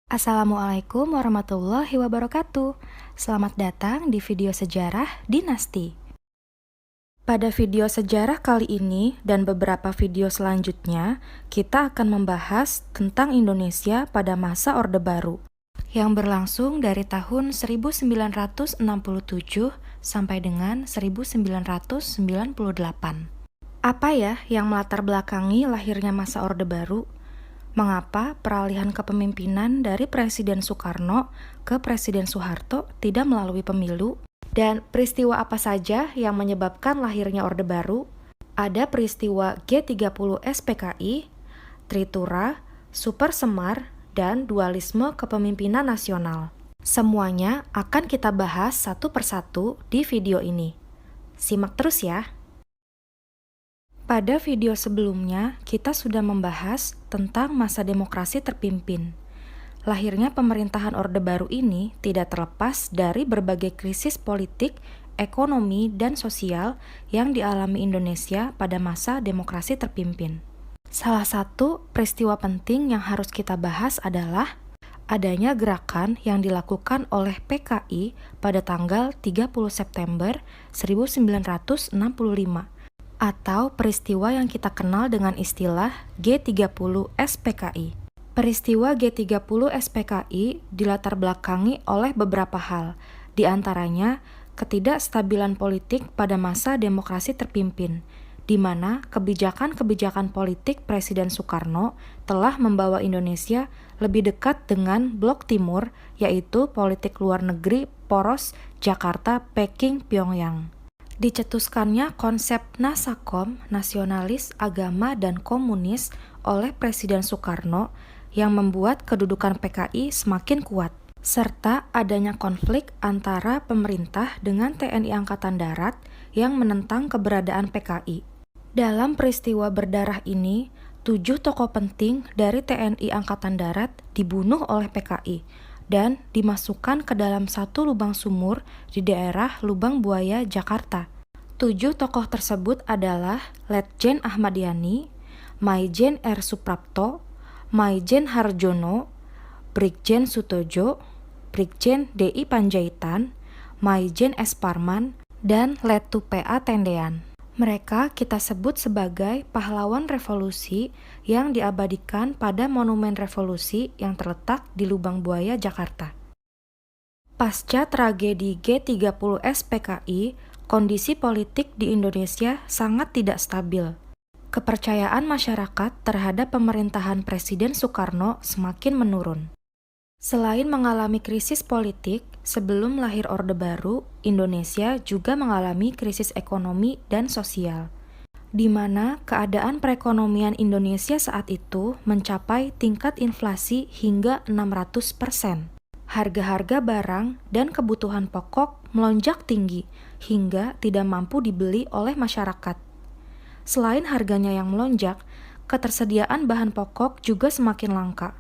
Assalamualaikum warahmatullahi wabarakatuh. Selamat datang di video sejarah Dinasti. Pada video sejarah kali ini dan beberapa video selanjutnya, kita akan membahas tentang Indonesia pada masa Orde Baru yang berlangsung dari tahun 1967 sampai dengan 1998. Apa ya yang melatar belakangi lahirnya masa Orde Baru? Mengapa peralihan kepemimpinan dari Presiden Soekarno ke Presiden Soeharto tidak melalui pemilu? Dan peristiwa apa saja yang menyebabkan lahirnya Orde Baru? Ada peristiwa G30 SPKI, Tritura, Super Semar, dan dualisme kepemimpinan nasional. Semuanya akan kita bahas satu persatu di video ini. Simak terus ya! Pada video sebelumnya, kita sudah membahas tentang masa demokrasi terpimpin. Lahirnya pemerintahan Orde Baru ini tidak terlepas dari berbagai krisis politik, ekonomi, dan sosial yang dialami Indonesia pada masa demokrasi terpimpin. Salah satu peristiwa penting yang harus kita bahas adalah adanya gerakan yang dilakukan oleh PKI pada tanggal 30 September 1965 atau peristiwa yang kita kenal dengan istilah G30 SPKI. Peristiwa G30 SPKI dilatar belakangi oleh beberapa hal, di antaranya ketidakstabilan politik pada masa demokrasi terpimpin, di mana kebijakan-kebijakan politik Presiden Soekarno telah membawa Indonesia lebih dekat dengan Blok Timur, yaitu politik luar negeri poros Jakarta, Peking, Pyongyang. Dicetuskannya konsep Nasakom, nasionalis, agama, dan komunis oleh Presiden Soekarno yang membuat kedudukan PKI semakin kuat, serta adanya konflik antara pemerintah dengan TNI Angkatan Darat yang menentang keberadaan PKI. Dalam peristiwa berdarah ini, 7 tokoh penting dari TNI Angkatan Darat dibunuh oleh PKI dan dimasukkan ke dalam satu lubang sumur di daerah Lubang Buaya, Jakarta. 7 tokoh tersebut adalah Letjen Ahmad Yani, Maijen R. Suprapto, Maijen Harjono, Brigjen Sutojo, Brigjen D.I. Panjaitan, Maijen S. Parman, dan Letu P.A. Tendean. Mereka kita sebut sebagai pahlawan revolusi yang diabadikan pada Monumen Revolusi yang terletak di Lubang Buaya, Jakarta. Pasca tragedi G30 SPKI, kondisi politik di Indonesia sangat tidak stabil. Kepercayaan masyarakat terhadap pemerintahan Presiden Soekarno semakin menurun. Selain mengalami krisis politik, sebelum lahir Orde Baru, Indonesia juga mengalami krisis ekonomi dan sosial, di mana keadaan perekonomian Indonesia saat itu mencapai tingkat inflasi hingga 600%. Harga-harga barang dan kebutuhan pokok melonjak tinggi hingga tidak mampu dibeli oleh masyarakat. Selain harganya yang melonjak, ketersediaan bahan pokok juga semakin langka.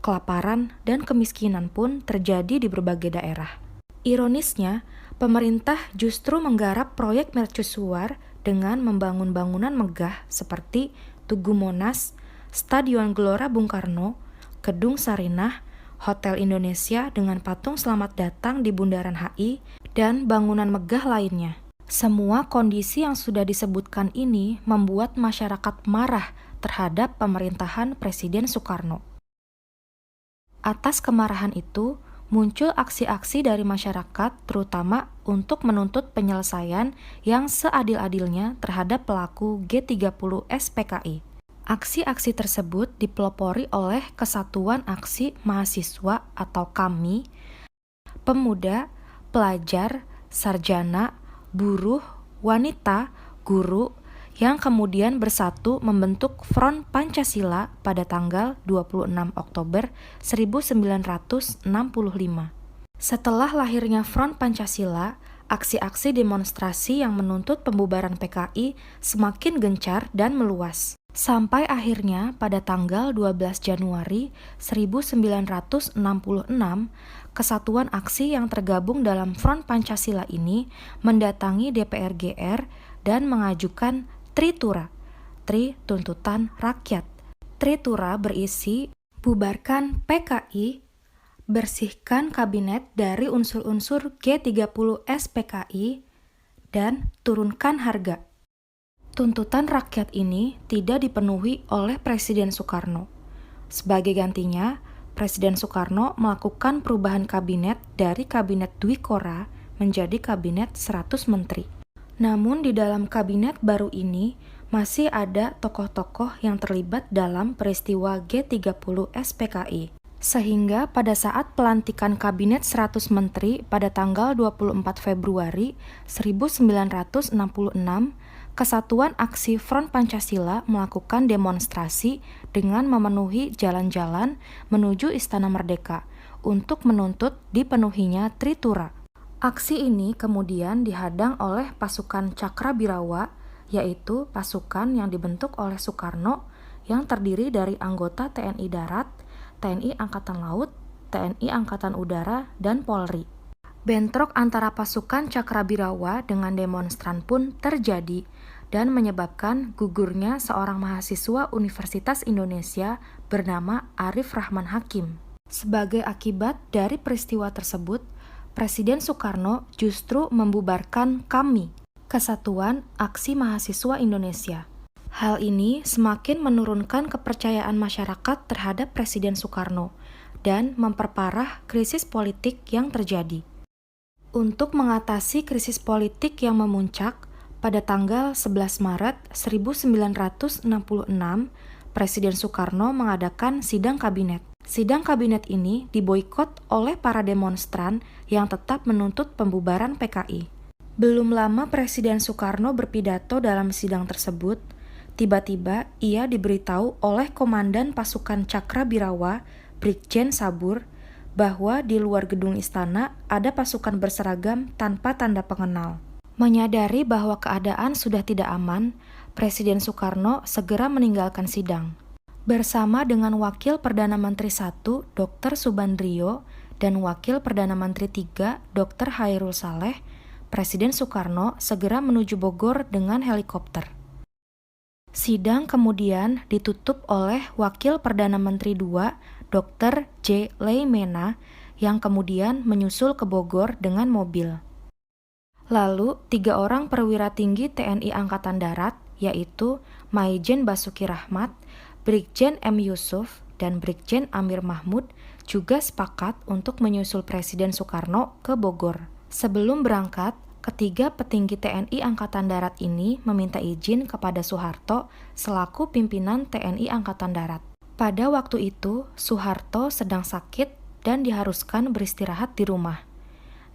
Kelaparan dan kemiskinan pun terjadi di berbagai daerah. Ironisnya, pemerintah justru menggarap proyek mercusuar dengan membangun bangunan megah seperti Tugu Monas, Stadion Gelora Bung Karno, Gedung Sarinah, Hotel Indonesia dengan patung selamat datang di Bundaran HI, dan bangunan megah lainnya. Semua kondisi yang sudah disebutkan ini membuat masyarakat marah terhadap pemerintahan Presiden Soekarno. Atas kemarahan itu, muncul aksi-aksi dari masyarakat terutama untuk menuntut penyelesaian yang seadil-adilnya terhadap pelaku G30 SPKI. Aksi-aksi tersebut dipelopori oleh Kesatuan Aksi Mahasiswa atau KAMI, pemuda, pelajar, sarjana, buruh, wanita, guru, yang kemudian bersatu membentuk Front Pancasila pada tanggal 26 Oktober 1965. Setelah lahirnya Front Pancasila, aksi-aksi demonstrasi yang menuntut pembubaran PKI semakin gencar dan meluas. Sampai akhirnya pada tanggal 12 Januari 1966, Kesatuan Aksi yang tergabung dalam Front Pancasila ini mendatangi DPR GR dan mengajukan Tritura, Tri Tuntutan Rakyat. Tritura berisi bubarkan PKI, bersihkan kabinet dari unsur-unsur G30S PKI, dan turunkan harga. Tuntutan rakyat ini tidak dipenuhi oleh Presiden Soekarno. Sebagai gantinya, Presiden Soekarno melakukan perubahan kabinet dari Kabinet Dwi Kora menjadi Kabinet 100 Menteri. Namun di dalam kabinet baru ini masih ada tokoh-tokoh yang terlibat dalam peristiwa G30S PKI. Sehingga pada saat pelantikan Kabinet 100 Menteri pada tanggal 24 Februari 1966, Kesatuan Aksi Front Pancasila melakukan demonstrasi dengan memenuhi jalan-jalan menuju Istana Merdeka untuk menuntut dipenuhinya Tritura. Aksi ini kemudian dihadang oleh pasukan Cakrabirawa, yaitu pasukan yang dibentuk oleh Soekarno yang terdiri dari anggota TNI Darat, TNI Angkatan Laut, TNI Angkatan Udara, dan Polri. Bentrok antara pasukan Cakrabirawa dengan demonstran pun terjadi dan menyebabkan gugurnya seorang mahasiswa Universitas Indonesia bernama Arif Rahman Hakim. Sebagai akibat dari peristiwa tersebut, Presiden Soekarno justru membubarkan KAMI, Kesatuan Aksi Mahasiswa Indonesia. Hal ini semakin menurunkan kepercayaan masyarakat terhadap Presiden Soekarno dan memperparah krisis politik yang terjadi. Untuk mengatasi krisis politik yang memuncak, pada tanggal 11 Maret 1966, Presiden Soekarno mengadakan sidang kabinet. Sidang kabinet ini diboikot oleh para demonstran yang tetap menuntut pembubaran PKI. Belum lama Presiden Soekarno berpidato dalam sidang tersebut, tiba-tiba ia diberitahu oleh Komandan Pasukan Cakrabirawa, Brigjen Sabur, bahwa di luar gedung istana ada pasukan berseragam tanpa tanda pengenal. Menyadari bahwa keadaan sudah tidak aman, Presiden Soekarno segera meninggalkan sidang. Bersama dengan Wakil Perdana Menteri I, Dr. Subandrio, dan Wakil Perdana Menteri III, Dr. Hairul Saleh, Presiden Soekarno segera menuju Bogor dengan helikopter. Sidang kemudian ditutup oleh Wakil Perdana Menteri II, Dr. J. Leimena, yang kemudian menyusul ke Bogor dengan mobil. Lalu, 3 orang perwira tinggi TNI Angkatan Darat, yaitu Maijen Basuki Rahmat, Brigjen M. Yusuf, dan Brigjen Amir Mahmud, juga sepakat untuk menyusul Presiden Soekarno ke Bogor. Sebelum berangkat, ketiga petinggi TNI Angkatan Darat ini meminta izin kepada Soeharto selaku pimpinan TNI Angkatan Darat. Pada waktu itu, Soeharto sedang sakit dan diharuskan beristirahat di rumah.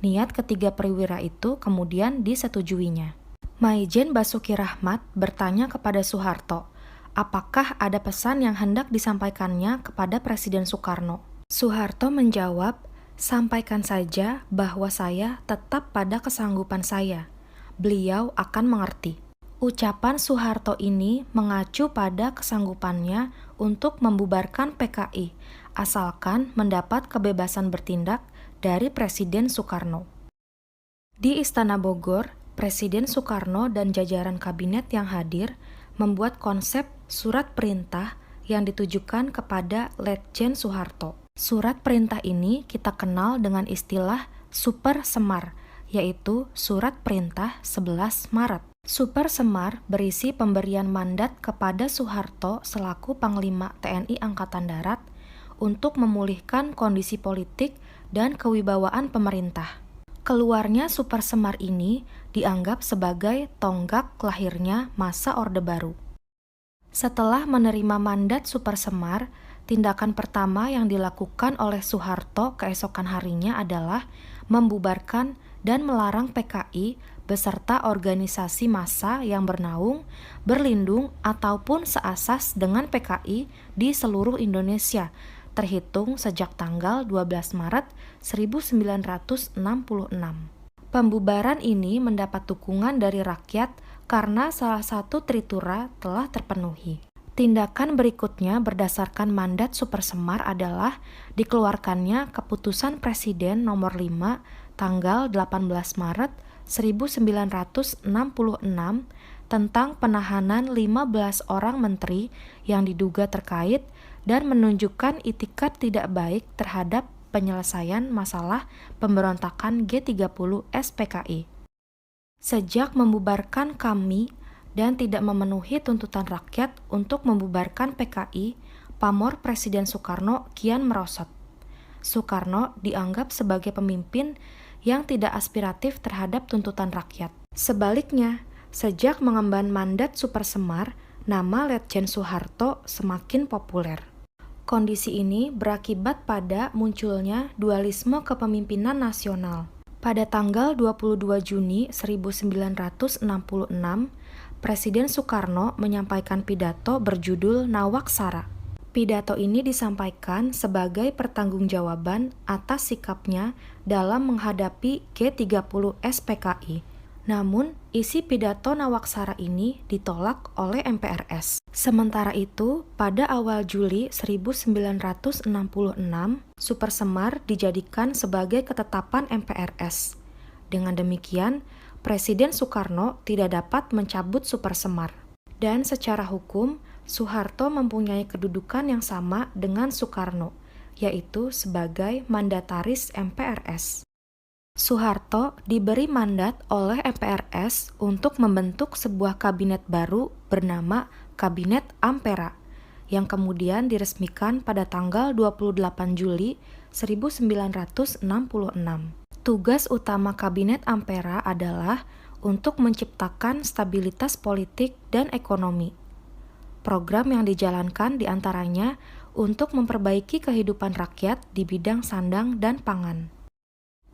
Niat ketiga perwira itu kemudian disetujuinya. Maijen Basuki Rahmat bertanya kepada Soeharto, apakah ada pesan yang hendak disampaikannya kepada Presiden Soekarno? Soeharto menjawab, sampaikan saja bahwa saya tetap pada kesanggupan saya. Beliau akan mengerti. Ucapan Soeharto ini mengacu pada kesanggupannya untuk membubarkan PKI, asalkan mendapat kebebasan bertindak dari Presiden Soekarno. Di Istana Bogor, Presiden Soekarno dan jajaran kabinet yang hadir membuat konsep surat perintah yang ditujukan kepada Letjen Soeharto. Surat perintah ini kita kenal dengan istilah Super Semar, yaitu Surat Perintah 11 Maret. Super Semar berisi pemberian mandat kepada Soeharto selaku Panglima TNI Angkatan Darat untuk memulihkan kondisi politik dan kewibawaan pemerintah. Keluarnya Super Semar ini dianggap sebagai tonggak lahirnya masa Orde Baru. Setelah menerima mandat Super Semar, tindakan pertama yang dilakukan oleh Soeharto keesokan harinya adalah membubarkan dan melarang PKI beserta organisasi massa yang bernaung, berlindung, ataupun seasas dengan PKI di seluruh Indonesia, terhitung sejak tanggal 12 Maret 1966. Pembubaran ini mendapat dukungan dari rakyat karena salah satu Tritura telah terpenuhi. Tindakan berikutnya berdasarkan mandat Super Semar adalah dikeluarkannya Keputusan Presiden Nomor 5 tanggal 18 Maret 1966 tentang penahanan 15 orang menteri yang diduga terkait dan menunjukkan itikat tidak baik terhadap penyelesaian masalah pemberontakan G30 SPKI. Sejak membubarkan KAMI dan tidak memenuhi tuntutan rakyat untuk membubarkan PKI, pamor Presiden Soekarno kian merosot. Soekarno dianggap sebagai pemimpin yang tidak aspiratif terhadap tuntutan rakyat. Sebaliknya, sejak mengemban mandat Super Semar, nama Letjen Soeharto semakin populer. Kondisi ini berakibat pada munculnya dualisme kepemimpinan nasional. Pada tanggal 22 Juni 1966, Presiden Soekarno menyampaikan pidato berjudul Nawaksara. Pidato ini disampaikan sebagai pertanggungjawaban atas sikapnya dalam menghadapi G30 SPKI. Namun, isi pidato Nawaksara ini ditolak oleh MPRS. Sementara itu, pada awal Juli 1966, Super Semar dijadikan sebagai ketetapan MPRS. Dengan demikian, Presiden Soekarno tidak dapat mencabut Super Semar. Dan secara hukum, Soeharto mempunyai kedudukan yang sama dengan Soekarno, yaitu sebagai mandataris MPRS. Soeharto diberi mandat oleh MPRS untuk membentuk sebuah kabinet baru bernama Kabinet Ampera, yang kemudian diresmikan pada tanggal 28 Juli 1966. Tugas utama Kabinet Ampera adalah untuk menciptakan stabilitas politik dan ekonomi. Program yang dijalankan diantaranya untuk memperbaiki kehidupan rakyat di bidang sandang dan pangan.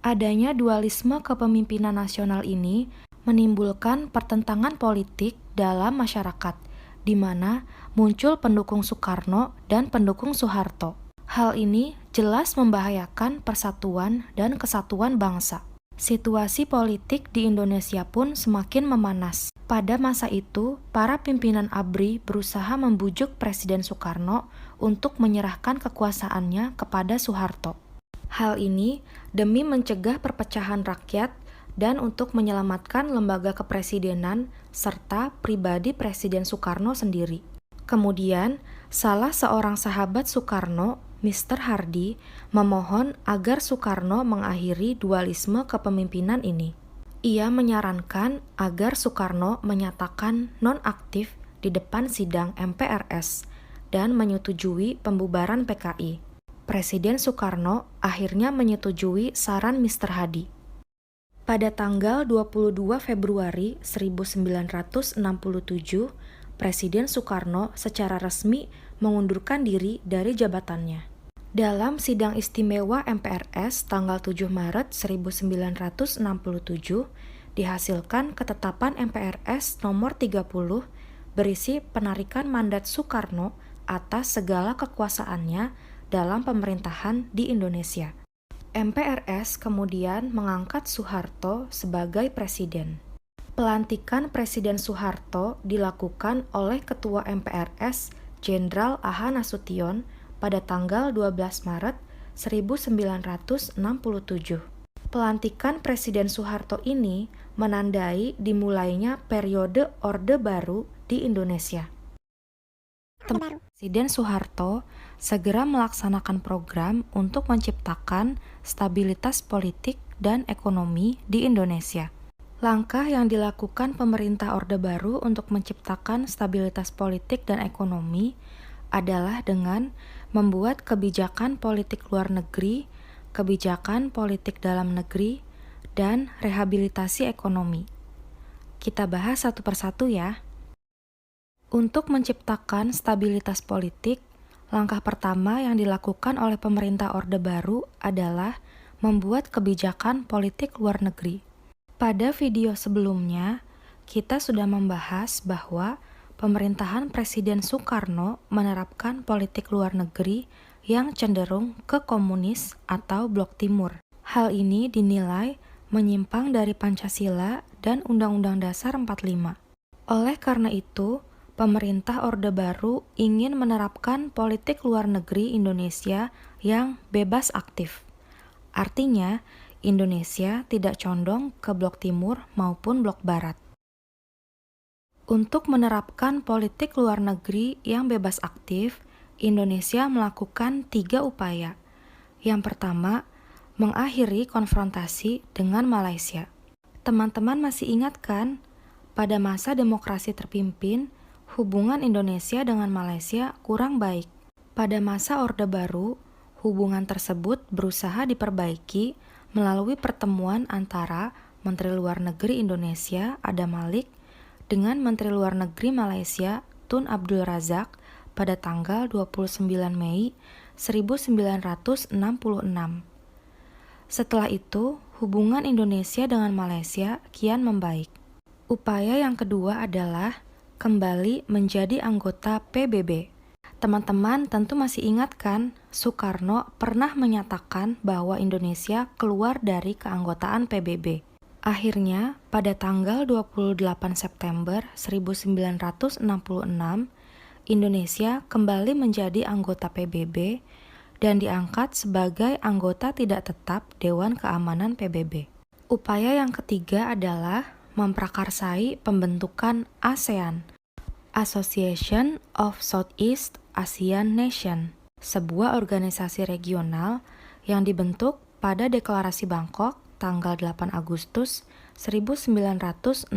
Adanya dualisme kepemimpinan nasional ini menimbulkan pertentangan politik dalam masyarakat, di mana muncul pendukung Soekarno dan pendukung Soeharto. Hal ini jelas membahayakan persatuan dan kesatuan bangsa. Situasi politik di Indonesia pun semakin memanas. Pada masa itu, para pimpinan ABRI berusaha membujuk Presiden Soekarno untuk menyerahkan kekuasaannya kepada Soeharto. Hal ini demi mencegah perpecahan rakyat dan untuk menyelamatkan lembaga kepresidenan serta pribadi Presiden Soekarno sendiri. Kemudian, salah seorang sahabat Soekarno, Mr. Hardy, memohon agar Soekarno mengakhiri dualisme kepemimpinan ini. Ia menyarankan agar Soekarno menyatakan nonaktif di depan sidang MPRS dan menyetujui pembubaran PKI. Presiden Soekarno akhirnya menyetujui saran Mr. Hadi. Pada tanggal 22 Februari 1967, Presiden Soekarno secara resmi mengundurkan diri dari jabatannya. Dalam sidang istimewa MPRS tanggal 7 Maret 1967, dihasilkan ketetapan MPRS nomor 30 berisi penarikan mandat Soekarno atas segala kekuasaannya dalam pemerintahan di Indonesia. MPRS kemudian mengangkat Soeharto sebagai presiden. Pelantikan Presiden Soeharto dilakukan oleh Ketua MPRS Jenderal A.H. Nasution pada tanggal 12 Maret 1967. Pelantikan Presiden Soeharto ini menandai dimulainya periode Orde Baru di Indonesia. Presiden Soeharto segera melaksanakan program untuk menciptakan stabilitas politik dan ekonomi di Indonesia. Langkah yang dilakukan pemerintah Orde Baru untuk menciptakan stabilitas politik dan ekonomi adalah dengan membuat kebijakan politik luar negeri, kebijakan politik dalam negeri, dan rehabilitasi ekonomi. Kita bahas satu persatu ya. Untuk menciptakan stabilitas politik, langkah pertama yang dilakukan oleh pemerintah Orde Baru adalah membuat kebijakan politik luar negeri. Pada video sebelumnya, kita sudah membahas bahwa pemerintahan Presiden Soekarno menerapkan politik luar negeri yang cenderung ke komunis atau Blok Timur. Hal ini dinilai menyimpang dari Pancasila dan Undang-Undang Dasar 45. Oleh karena itu, pemerintah Orde Baru ingin menerapkan politik luar negeri Indonesia yang bebas aktif. Artinya, Indonesia tidak condong ke Blok Timur maupun Blok Barat. Untuk menerapkan politik luar negeri yang bebas aktif, Indonesia melakukan 3 upaya. Yang pertama, mengakhiri konfrontasi dengan Malaysia. Teman-teman masih ingat kan, pada masa demokrasi terpimpin, hubungan Indonesia dengan Malaysia kurang baik. Pada masa Orde Baru, hubungan tersebut berusaha diperbaiki melalui pertemuan antara Menteri Luar Negeri Indonesia Adam Malik dengan Menteri Luar Negeri Malaysia Tun Abdul Razak pada tanggal 29 Mei 1966. Setelah itu, hubungan Indonesia dengan Malaysia kian membaik. Upaya yang kedua adalah kembali menjadi anggota PBB. Teman-teman tentu masih ingat kan, Soekarno pernah menyatakan bahwa Indonesia keluar dari keanggotaan PBB. Akhirnya, pada tanggal 28 September 1966, Indonesia kembali menjadi anggota PBB dan diangkat sebagai anggota tidak tetap Dewan Keamanan PBB. Upaya yang ketiga adalah memprakarsai pembentukan ASEAN, Association of Southeast Asian Nation, sebuah organisasi regional yang dibentuk pada Deklarasi Bangkok tanggal 8 Agustus 1967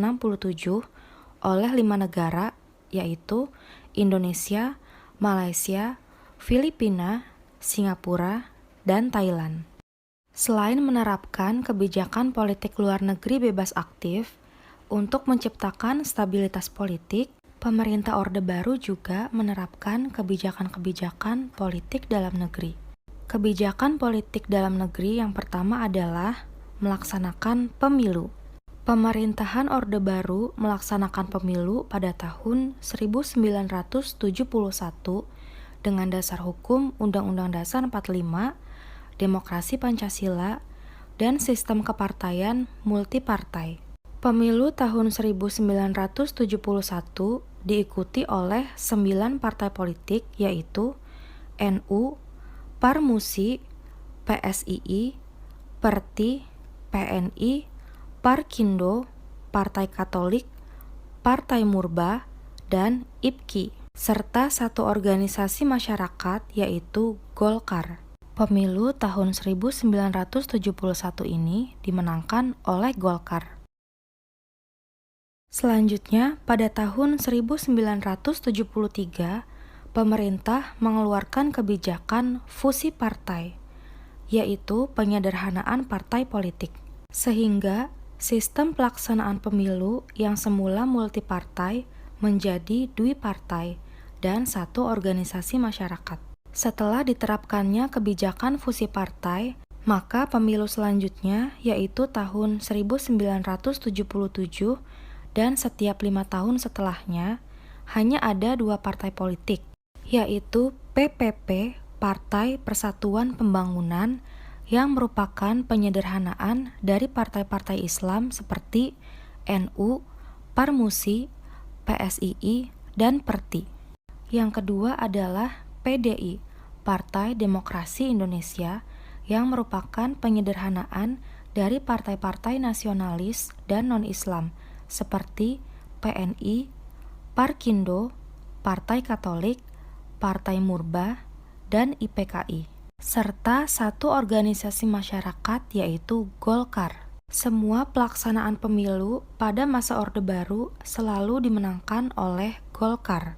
oleh 5 negara, yaitu Indonesia, Malaysia, Filipina, Singapura, dan Thailand. Selain menerapkan kebijakan politik luar negeri bebas aktif, untuk menciptakan stabilitas politik, pemerintah Orde Baru juga menerapkan kebijakan-kebijakan politik dalam negeri. Kebijakan politik dalam negeri yang pertama adalah melaksanakan pemilu. Pemerintahan Orde Baru melaksanakan pemilu pada tahun 1971 dengan dasar hukum Undang-Undang Dasar 45, Demokrasi Pancasila, dan sistem kepartaian multipartai. Pemilu tahun 1971 diikuti oleh 9 partai politik, yaitu NU, Parmusi, PSII, Perti, PNI, Parkindo, Partai Katolik, Partai Murba, dan IPKI, serta satu organisasi masyarakat yaitu Golkar. Pemilu tahun 1971 ini dimenangkan oleh Golkar. Selanjutnya, pada tahun 1973, pemerintah mengeluarkan kebijakan fusi partai, yaitu penyederhanaan partai politik, sehingga sistem pelaksanaan pemilu yang semula multipartai menjadi dwipartai dan satu organisasi masyarakat. Setelah diterapkannya kebijakan fusi partai, maka pemilu selanjutnya yaitu tahun 1977 dan setiap 5 tahun setelahnya hanya ada 2 partai politik, yaitu PPP, Partai Persatuan Pembangunan, yang merupakan penyederhanaan dari partai-partai Islam seperti NU, Parmusi, PSII, dan Perti. Yang kedua adalah PDI, Partai Demokrasi Indonesia, yang merupakan penyederhanaan dari partai-partai nasionalis dan non-Islam seperti PNI, Parkindo, Partai Katolik, Partai Murba, dan IPKI, serta satu organisasi masyarakat yaitu Golkar. Semua pelaksanaan pemilu pada masa Orde Baru selalu dimenangkan oleh Golkar.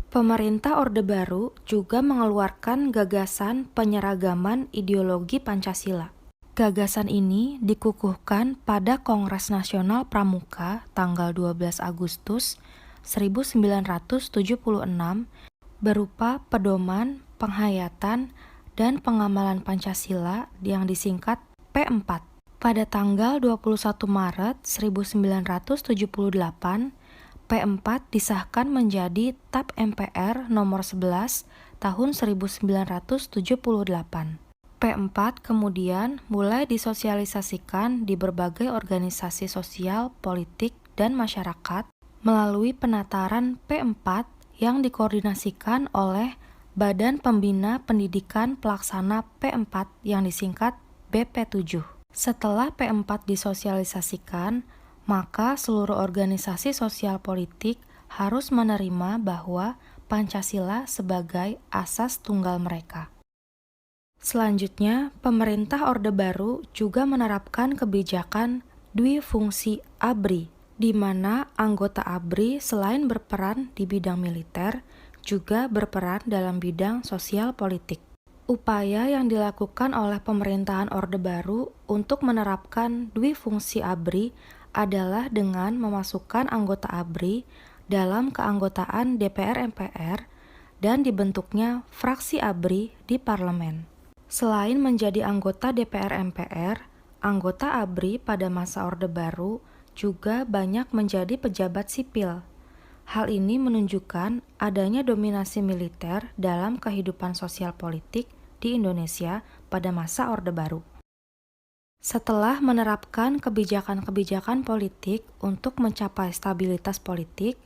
Pemerintah Orde Baru juga mengeluarkan gagasan penyeragaman ideologi Pancasila. Gagasan ini dikukuhkan pada Kongres Nasional Pramuka tanggal 12 Agustus 1976 berupa pedoman, penghayatan, dan pengamalan Pancasila yang disingkat P4. Pada tanggal 21 Maret 1978, P4 disahkan menjadi TAP MPR nomor 11 tahun 1978. P4 kemudian mulai disosialisasikan di berbagai organisasi sosial, politik, dan masyarakat melalui penataran P4 yang dikoordinasikan oleh Badan Pembina Pendidikan Pelaksana P4 yang disingkat BP7. Setelah P4 disosialisasikan, maka seluruh organisasi sosial politik harus menerima bahwa Pancasila sebagai asas tunggal mereka. Selanjutnya, pemerintah Orde Baru juga menerapkan kebijakan Dwifungsi ABRI, di mana anggota ABRI selain berperan di bidang militer, juga berperan dalam bidang sosial politik. Upaya yang dilakukan oleh pemerintahan Orde Baru untuk menerapkan Dwifungsi ABRI adalah dengan memasukkan anggota ABRI dalam keanggotaan DPR MPR dan dibentuknya fraksi ABRI di parlemen. Selain menjadi anggota DPR MPR, anggota ABRI pada masa Orde Baru juga banyak menjadi pejabat sipil. Hal ini menunjukkan adanya dominasi militer dalam kehidupan sosial politik di Indonesia pada masa Orde Baru. Setelah menerapkan kebijakan-kebijakan politik untuk mencapai stabilitas politik,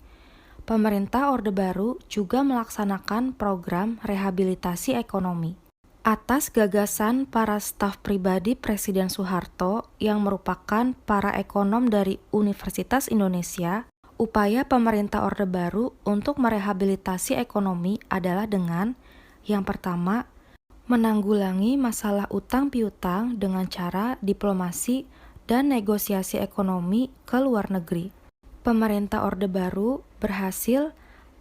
pemerintah Orde Baru juga melaksanakan program rehabilitasi ekonomi. Atas gagasan para staf pribadi Presiden Soeharto yang merupakan para ekonom dari Universitas Indonesia, upaya pemerintah Orde Baru untuk merehabilitasi ekonomi adalah dengan yang pertama, menanggulangi masalah utang piutang dengan cara diplomasi dan negosiasi ekonomi ke luar negeri. Pemerintah Orde Baru berhasil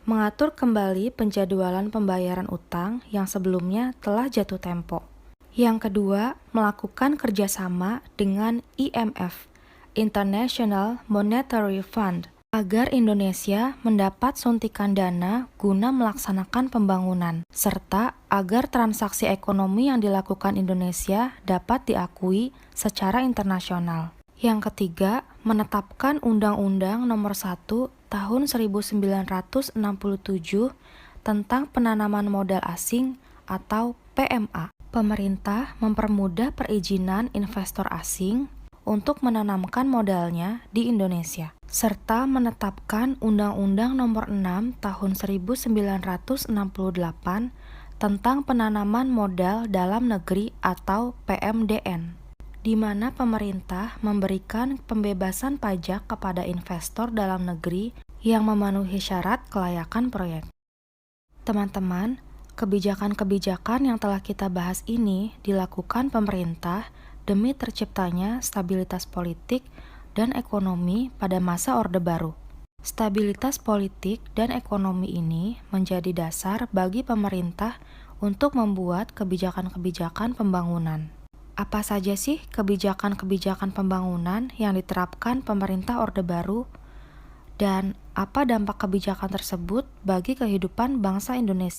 mengatur kembali penjadwalan pembayaran utang yang sebelumnya telah jatuh tempo. Yang kedua, melakukan kerjasama dengan IMF, International Monetary Fund, agar Indonesia mendapat suntikan dana guna melaksanakan pembangunan, serta agar transaksi ekonomi yang dilakukan Indonesia dapat diakui secara internasional. Yang ketiga, menetapkan Undang-Undang Nomor 1 Tahun 1967 tentang penanaman modal asing atau PMA. Pemerintah mempermudah perizinan investor asing untuk menanamkan modalnya di Indonesia, serta menetapkan Undang-Undang Nomor 6 Tahun 1968 tentang penanaman modal dalam negeri atau PMDN, di mana pemerintah memberikan pembebasan pajak kepada investor dalam negeri yang memenuhi syarat kelayakan proyek. Teman-teman, kebijakan-kebijakan yang telah kita bahas ini dilakukan pemerintah demi terciptanya stabilitas politik dan ekonomi pada masa Orde Baru. Stabilitas politik dan ekonomi ini menjadi dasar bagi pemerintah untuk membuat kebijakan-kebijakan pembangunan. Apa saja sih kebijakan-kebijakan pembangunan yang diterapkan pemerintah Orde Baru? Dan apa dampak kebijakan tersebut bagi kehidupan bangsa Indonesia?